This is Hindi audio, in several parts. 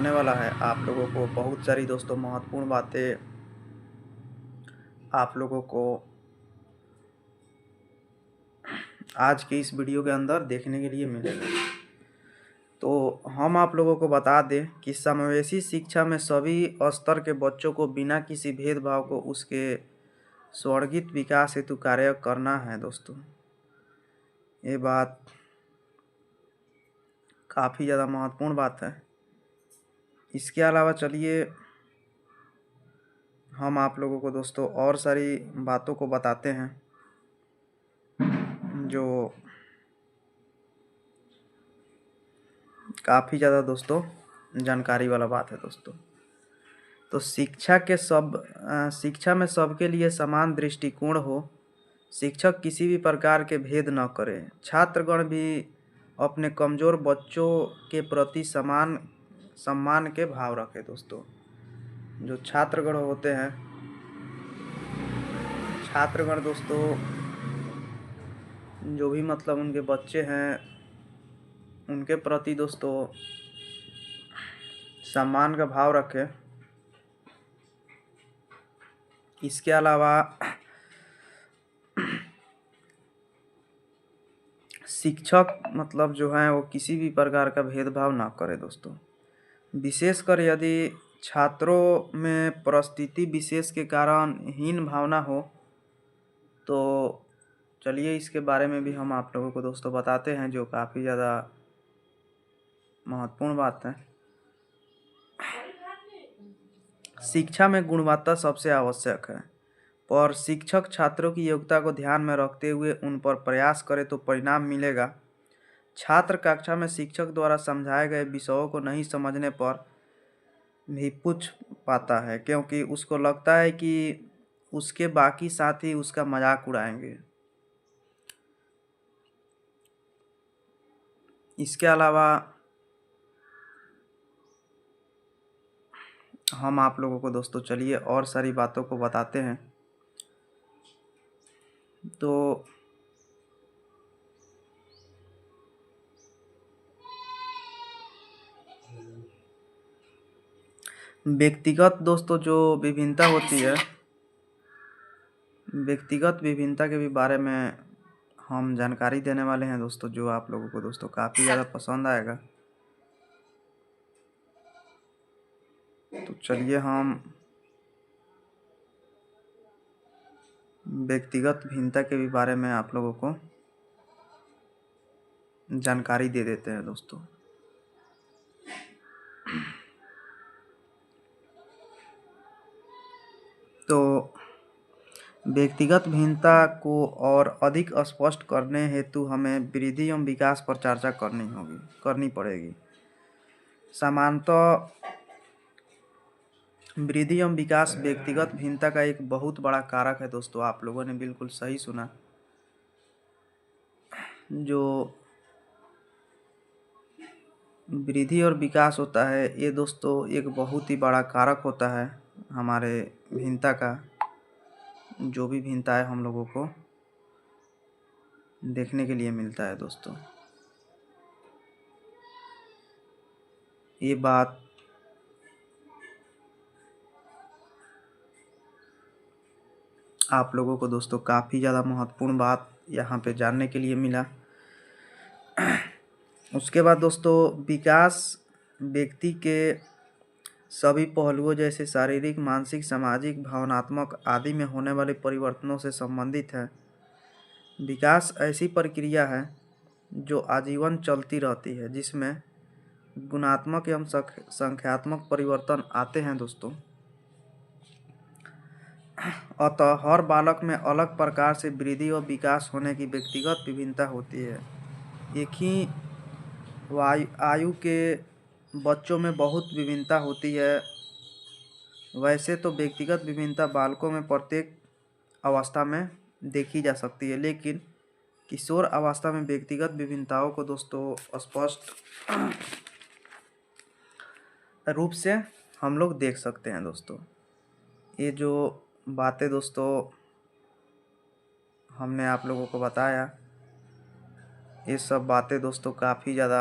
होने वाला है। आप लोगों को बहुत सारी दोस्तों महत्वपूर्ण बातें आप लोगों को आज की इस वीडियो के अंदर देखने के लिए मिलेगा। तो हम आप लोगों को बता दें कि समावेशी शिक्षा में सभी स्तर के बच्चों को बिना किसी भेदभाव को उसके स्वर्गित विकास हेतु कार्य करना है दोस्तों। ये बात काफ़ी ज़्यादा महत्वपूर्ण बात है। इसके अलावा चलिए हम आप लोगों को दोस्तों और सारी बातों को बताते हैं जो काफ़ी ज़्यादा दोस्तों जानकारी वाला बात है दोस्तों। तो शिक्षा में सबके लिए समान दृष्टिकोण हो। शिक्षक किसी भी प्रकार के भेद न करें। छात्रगण भी अपने कमज़ोर बच्चों के प्रति समान सम्मान के भाव रखें दोस्तों। जो छात्रगण होते हैं, छात्रगण दोस्तों जो भी मतलब उनके बच्चे हैं, उनके प्रति दोस्तों सम्मान का भाव रखें। इसके अलावा शिक्षक मतलब जो है वो किसी भी प्रकार का भेदभाव ना करे दोस्तों। विशेषकर यदि छात्रों में परिस्थिति विशेष के कारण हीन भावना हो तो चलिए इसके बारे में भी हम आप लोगों को दोस्तों बताते हैं, जो काफ़ी ज़्यादा महत्वपूर्ण बात है। शिक्षा में गुणवत्ता सबसे आवश्यक है, पर शिक्षक छात्रों की योग्यता को ध्यान में रखते हुए उन पर प्रयास करे तो परिणाम मिलेगा। छात्र कक्षा में शिक्षक द्वारा समझाए गए विषयों को नहीं समझने पर भी पूछ पाता है, क्योंकि उसको लगता है कि उसके बाकी साथी उसका मजाक उड़ाएंगे। इसके अलावा हम आप लोगों को दोस्तों चलिए और सारी बातों को बताते हैं। तो व्यक्तिगत दोस्तों जो विभिन्नता होती है, व्यक्तिगत विभिन्नता के भी बारे में हम जानकारी देने वाले हैं दोस्तों, जो आप लोगों को दोस्तों काफ़ी ज़्यादा पसंद आएगा। तो चलिए हम व्यक्तिगत भिन्नता के भी बारे में आप लोगों को जानकारी दे देते हैं दोस्तों। तो व्यक्तिगत भिन्नता को और अधिक स्पष्ट करने हेतु हमें वृद्धि एवं विकास पर चर्चा करनी पड़ेगी। सामान्यतः वृद्धि एवं विकास व्यक्तिगत भिन्नता का एक बहुत बड़ा कारक है दोस्तों। आप लोगों ने बिल्कुल सही सुना। जो वृद्धि और विकास होता है ये दोस्तों एक बहुत ही बड़ा कारक होता है हमारे भिन्नता का। जो भी भिन्नता है हम लोगों को देखने के लिए मिलता है दोस्तों। ये बात आप लोगों को दोस्तों काफ़ी ज़्यादा महत्वपूर्ण बात यहाँ पे जानने के लिए मिला। उसके बाद दोस्तों विकास व्यक्ति के सभी पहलुओं जैसे शारीरिक, मानसिक, सामाजिक, भावनात्मक आदि में होने वाले परिवर्तनों से संबंधित है। विकास ऐसी प्रक्रिया है जो आजीवन चलती रहती है, जिसमें गुणात्मक एवं संख्यात्मक परिवर्तन आते हैं दोस्तों। अतः हर बालक में अलग प्रकार से वृद्धि और विकास होने की व्यक्तिगत विभिन्नता होती है। एक ही आयु के बच्चों में बहुत विभिन्नता होती है। वैसे तो व्यक्तिगत विभिन्नता बालकों में प्रत्येक अवस्था में देखी जा सकती है, लेकिन किशोर अवस्था में व्यक्तिगत विभिन्नताओं को दोस्तों स्पष्ट रूप से हम लोग देख सकते हैं दोस्तों। ये जो बातें दोस्तों हमने आप लोगों को बताया, ये सब बातें दोस्तों काफ़ी ज़्यादा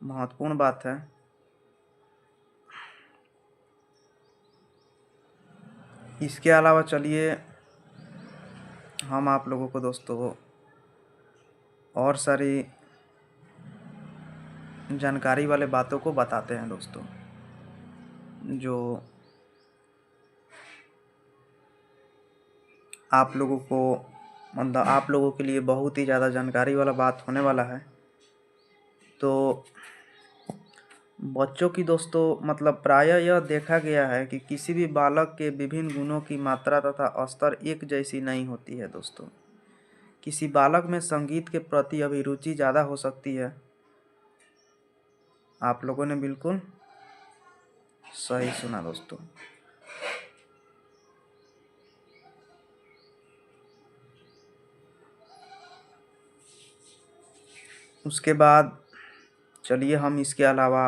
महत्वपूर्ण बात है। इसके अलावा चलिए हम आप लोगों को दोस्तों और सारी जानकारी वाले बातों को बताते हैं दोस्तों, जो आप लोगों को मतलब आप लोगों के लिए बहुत ही ज़्यादा जानकारी वाला बात होने वाला है। तो बच्चों की दोस्तों मतलब प्रायः यह देखा गया है कि किसी भी बालक के विभिन्न गुणों की मात्रा तथा स्तर एक जैसी नहीं होती है दोस्तों। किसी बालक में संगीत के प्रति अभिरुचि ज़्यादा हो सकती है। आप लोगों ने बिल्कुल सही सुना दोस्तों। उसके बाद चलिए हम इसके अलावा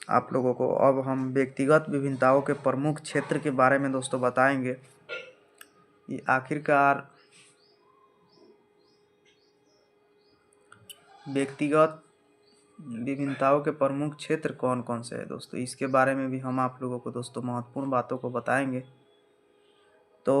आप लोगों को अब हम व्यक्तिगत विभिन्नताओं के प्रमुख क्षेत्र के बारे में दोस्तों बताएंगे कि आखिरकार व्यक्तिगत विभिन्नताओं के प्रमुख क्षेत्र कौन कौन से हैं दोस्तों। इसके बारे में भी हम आप लोगों को दोस्तों महत्वपूर्ण बातों को बताएंगे। तो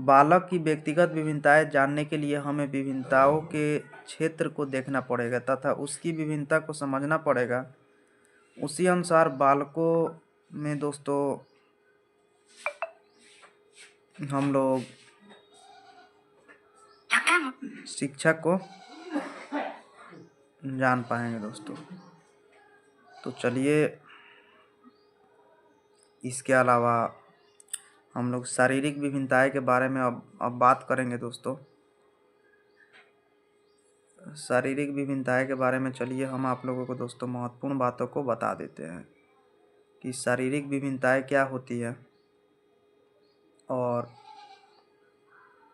बालक की व्यक्तिगत विभिन्नताएं जानने के लिए हमें विभिन्नताओं के क्षेत्र को देखना पड़ेगा तथा उसकी विभिन्नता को समझना पड़ेगा। उसी अनुसार बालकों में दोस्तों हम लोग शिक्षा को जान पाएंगे दोस्तों। तो चलिए इसके अलावा हम लोग शारीरिक विभिन्नताएं के बारे में अब बात करेंगे दोस्तों। शारीरिक विभिन्नताएं के बारे में चलिए हम आप लोगों को दोस्तों महत्वपूर्ण बातों को बता देते हैं कि शारीरिक विभिन्नताएं क्या होती है और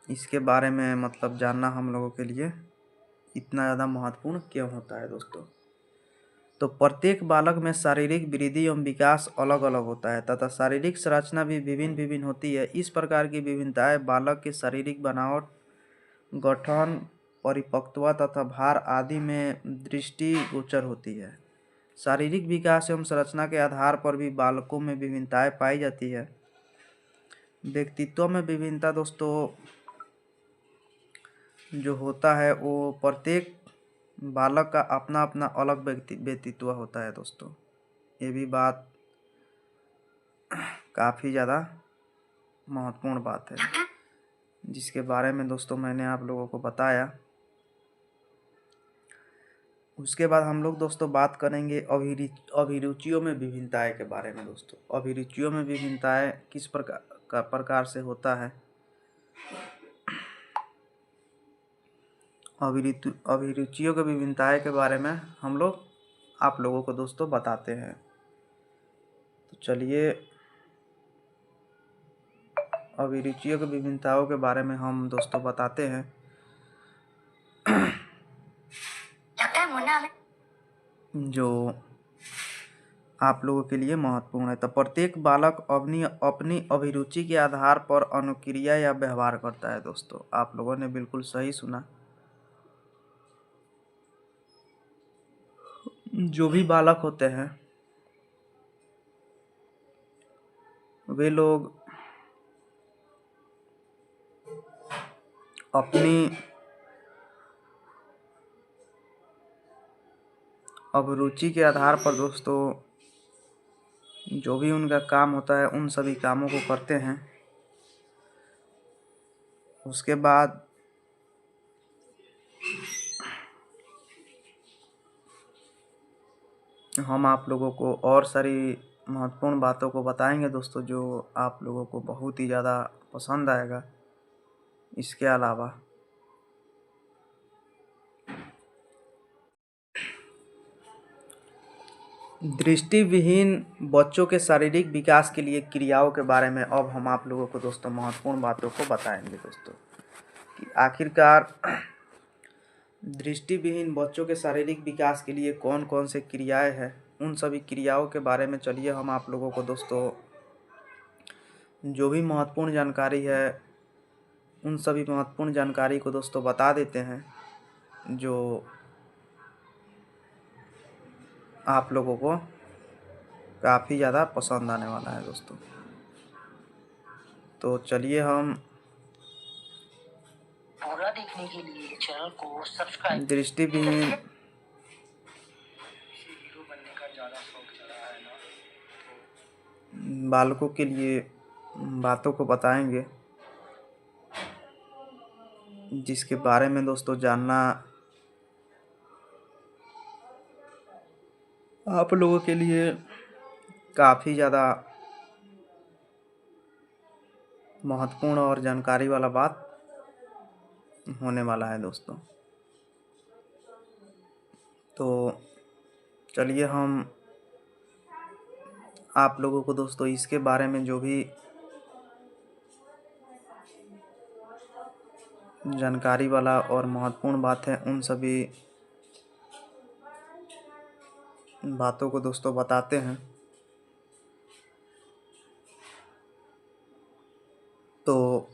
इसके बारे में मतलब जानना हम लोगों के लिए इतना ज़्यादा महत्वपूर्ण क्यों होता है दोस्तों। तो प्रत्येक बालक में शारीरिक वृद्धि एवं विकास अलग अलग होता है तथा शारीरिक संरचना भी विभिन्न विभिन्न होती है। इस प्रकार की विभिन्नताएं बालक के शारीरिक बनावट, गठन, परिपक्वता तथा भार आदि में दृष्टिगोचर होती है। शारीरिक विकास एवं संरचना के आधार पर भी बालकों में विभिन्नताएं पाई जाती है। व्यक्तित्व में विभिन्नता दोस्तों जो होता है वो प्रत्येक बालक का अपना अपना अलग व्यक्तित्व होता है दोस्तों। ये भी बात काफ़ी ज़्यादा महत्वपूर्ण बात है जिसके बारे में दोस्तों मैंने आप लोगों को बताया। उसके बाद हम लोग दोस्तों बात करेंगे अभिरुचियों में विभिन्नताएं के बारे में दोस्तों। अभिरुचियों में विभिन्नताएं किस प्रकार से होता है। अभिरुचियों की विभिन्नताएं के बारे में हम लोग आप लोगों को दोस्तों बताते हैं। तो चलिए अभिरुचियों की विभिन्नताओं के बारे में हम दोस्तों बताते हैं। जो आप लोगों के लिए महत्वपूर्ण है। तो प्रत्येक बालक अपनी अपनी अभिरुचि के आधार पर अनुक्रिया या व्यवहार करता है दोस्तों। आप लोगों ने बिल्कुल सही सुना। जो भी बालक होते हैं वे लोग अपनी अभिरुचि के आधार पर दोस्तों जो भी उनका काम होता है उन सभी कामों को करते हैं। उसके बाद हम आप लोगों को और सारी महत्वपूर्ण बातों को बताएंगे दोस्तों जो आप लोगों को बहुत ही ज़्यादा पसंद आएगा। इसके अलावा दृष्टिविहीन बच्चों के शारीरिक विकास के लिए क्रियाओं के बारे में अब हम आप लोगों को दोस्तों महत्वपूर्ण बातों को बताएंगे दोस्तों कि आखिरकार दृष्टिविहीन बच्चों के शारीरिक विकास के लिए कौन कौन से क्रियाएं हैं। उन सभी क्रियाओं के बारे में चलिए हम आप लोगों को दोस्तों जो भी महत्वपूर्ण जानकारी है उन सभी महत्वपूर्ण जानकारी को दोस्तों बता देते हैं जो आप लोगों को काफ़ी ज़्यादा पसंद आने वाला है दोस्तों। तो चलिए हम पूरा देखने के लिए चैनल को सब्सक्राइब। दृष्टिविहीन हीरो बनने का ज़्यादा शौक चढ़ा है ना, बालकों के लिए बातों को बताएंगे, जिसके बारे में दोस्तों जानना आप लोगों के लिए काफ़ी ज़्यादा महत्वपूर्ण और जानकारी वाला बात होने वाला है दोस्तों। तो चलिए हम आप लोगों को दोस्तों इसके बारे में जो भी जानकारी वाला और महत्वपूर्ण बात है उन सभी बातों को दोस्तों बताते हैं। तो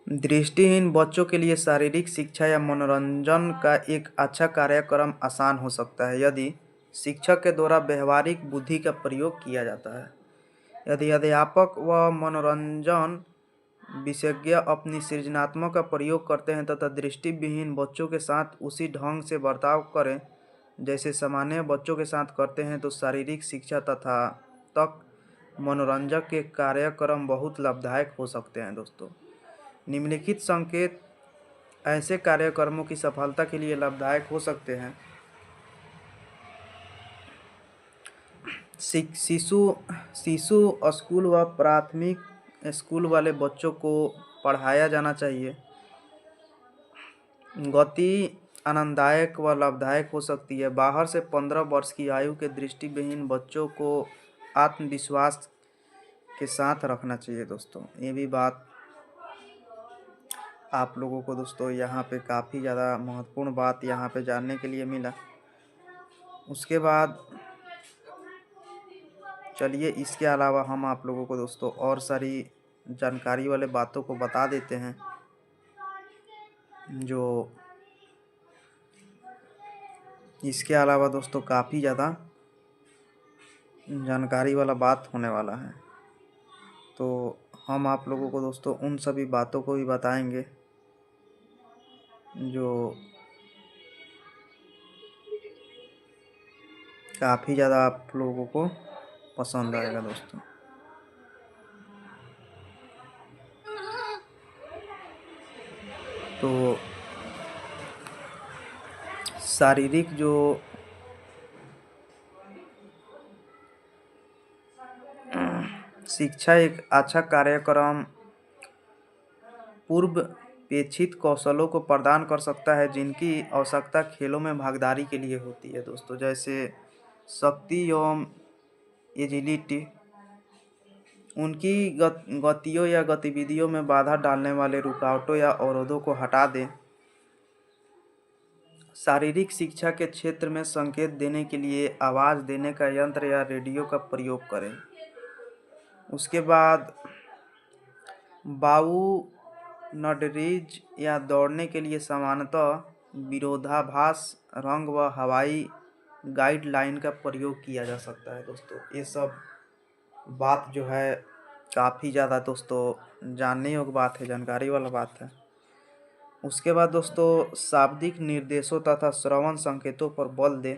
दृष्टिहीन बच्चों के लिए शारीरिक शिक्षा या मनोरंजन का एक अच्छा कार्यक्रम आसान हो सकता है यदि शिक्षक के द्वारा व्यवहारिक बुद्धि का प्रयोग किया जाता है। यदि अध्यापक व मनोरंजन विशेषज्ञ अपनी सृजनात्मक का प्रयोग करते हैं तथा दृष्टिविहीन बच्चों के साथ उसी ढंग से बर्ताव करें जैसे सामान्य बच्चों के साथ करते हैं तो शारीरिक शिक्षा तथा तक मनोरंजक के कार्यक्रम बहुत लाभदायक हो सकते हैं दोस्तों। निम्नलिखित संकेत ऐसे कार्यक्रमों की सफलता के लिए लाभदायक हो सकते हैं। शिशु शिशु स्कूल व प्राथमिक स्कूल वाले बच्चों को पढ़ाया जाना चाहिए। गति आनंददायक व लाभदायक हो सकती है। बाहर से 15 वर्ष की आयु के दृष्टिविहीन बच्चों को आत्मविश्वास के साथ रखना चाहिए दोस्तों। ये भी बात आप लोगों को दोस्तों यहाँ पे काफ़ी ज़्यादा महत्वपूर्ण बात यहाँ पे जानने के लिए मिला। उसके बाद चलिए इसके अलावा हम आप लोगों को दोस्तों और सारी जानकारी वाले बातों को बता देते हैं जो इसके अलावा दोस्तों काफ़ी ज़्यादा जानकारी वाला बात होने वाला है। तो हम आप लोगों को दोस्तों उन सभी बातों को भी बताएंगे जो काफ़ी ज़्यादा आप लोगों को पसंद आएगा दोस्तों। तो शारीरिक जो शिक्षा एक अच्छा कार्यक्रम पूर्वापेक्षित कौशलों को प्रदान कर सकता है जिनकी आवश्यकता खेलों में भागीदारी के लिए होती है दोस्तों, जैसे शक्ति एवं एजिलिटी। उनकी गतियों या गतिविधियों में बाधा डालने वाले रुकावटों या अवरोधों को हटा दें। शारीरिक शिक्षा के क्षेत्र में संकेत देने के लिए आवाज़ देने का यंत्र या रेडियो का प्रयोग करें। उसके बाद बाऊ नडरीज या दौड़ने के लिए सामान्यतः विरोधाभास रंग व हवाई गाइडलाइन का प्रयोग किया जा सकता है दोस्तों। ये सब बात जो है काफ़ी ज़्यादा दोस्तों जानने योग्य बात है, जानकारी वाला बात है। उसके बाद दोस्तों शाब्दिक निर्देशों तथा श्रवण संकेतों पर बल दें।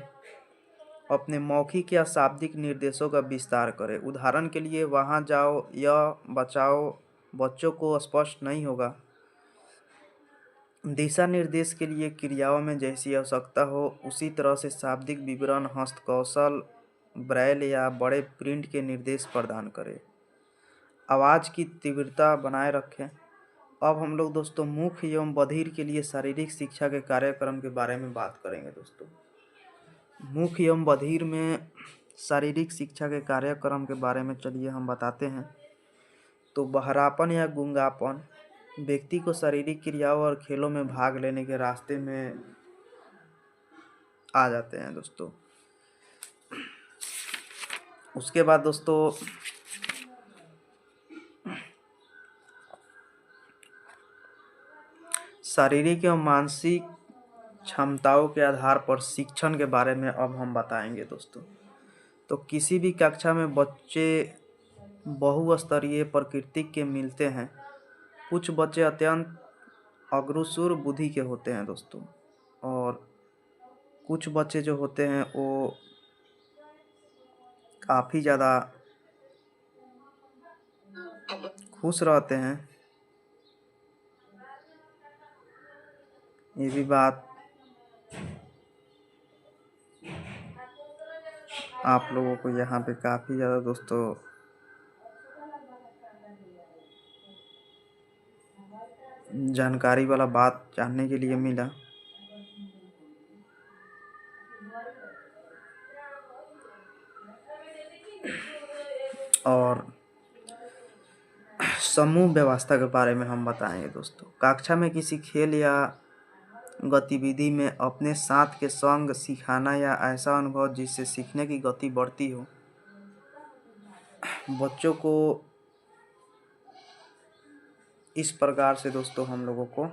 अपने मौखिक या शाब्दिक निर्देशों का विस्तार करें। उदाहरण के लिए वहाँ जाओ, यह बचाओ बच्चों को स्पष्ट नहीं होगा। दिशा निर्देश के लिए क्रियाओं में जैसी आवश्यकता हो उसी तरह से शाब्दिक विवरण, हस्तकौशल, ब्रेल या बड़े प्रिंट के निर्देश प्रदान करें। आवाज़ की तीव्रता बनाए रखें। अब हम लोग दोस्तों मुख एवं बधिर के लिए शारीरिक शिक्षा के कार्यक्रम के बारे में बात करेंगे दोस्तों। मुख एवं बधिर में शारीरिक शिक्षा के कार्यक्रम के बारे में चलिए हम बताते हैं। तो बहरापन या गूंगापन व्यक्ति को शारीरिक क्रियाओं और खेलों में भाग लेने के रास्ते में आ जाते हैं दोस्तों। उसके बाद दोस्तों शारीरिक एवं मानसिक क्षमताओं के आधार पर शिक्षण के बारे में अब हम बताएंगे दोस्तों। तो किसी भी कक्षा में बच्चे बहुस्तरीय प्रकृति के मिलते हैं। कुछ बच्चे अत्यंत अग्रसर बुद्धि के होते हैं दोस्तों, और कुछ बच्चे जो होते हैं वो काफ़ी ज़्यादा खुश रहते हैं। ये भी बात आप लोगों को यहाँ पे काफ़ी ज़्यादा दोस्तों जानकारी वाला बात जानने के लिए मिला। और समूह व्यवस्था के बारे में हम बताएंगे दोस्तों। कक्षा में किसी खेल या गतिविधि में अपने साथ के संग सिखाना या ऐसा अनुभव जिससे सीखने की गति बढ़ती हो। बच्चों को इस प्रकार से दोस्तों हम लोगों को